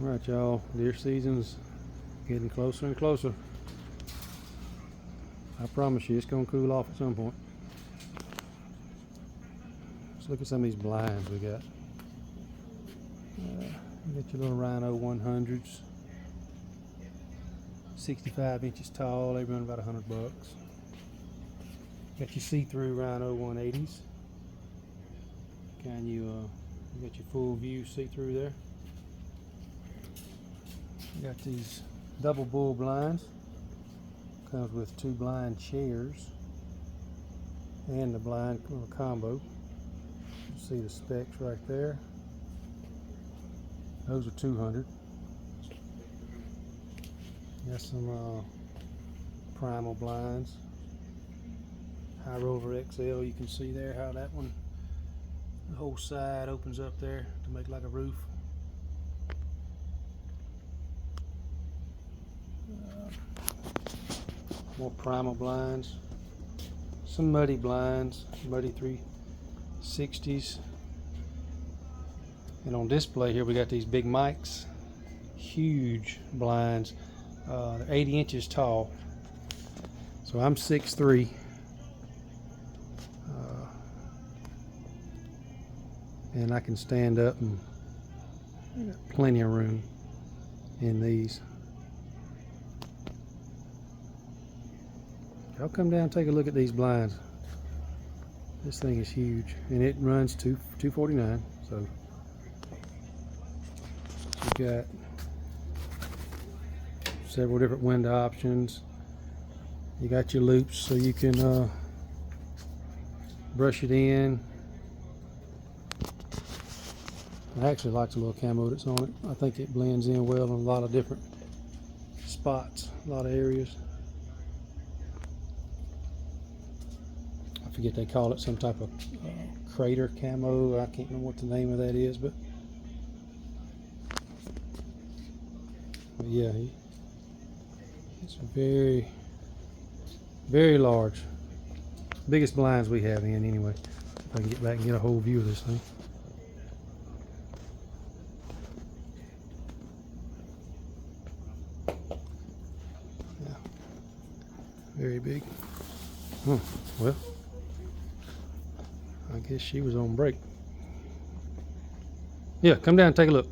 All right, y'all, deer season's getting closer and closer. I promise you it's gonna cool off at some point. Let's look at some of these blinds we got. You got your little Rhino 100s, 65 inches tall. They run about $100. Got your see-through Rhino 180s. You got your full view see-through there. You got these double bull blinds. Comes with 2 blind chairs and the blind combo. You see the specs right there. Those are 200. Got some primal blinds. High Rover XL. You can see there how that one, the whole side opens up there to make like a roof. More primal blinds. Some muddy blinds, muddy 360s. And on display here we got these big mics, huge blinds. They're 80 inches tall. So I'm 6'3". And I can stand up, and I got plenty of room in these. Y'all come down and take a look at these blinds. This thing is huge, and it runs $249. So you got several different window options. You got your loops so you can brush it in. I actually like the little camo that's on it. I think it blends in well in a lot of different spots, a lot of areas. I forget, they call it some type of crater camo. I can't remember what the name of that is, but yeah, it's very, very large. Biggest blinds we have in anyway. If I can get back and get a whole view of this thing. Yeah, very big. Huh, well, I guess she was on break. Yeah, come down and take a look.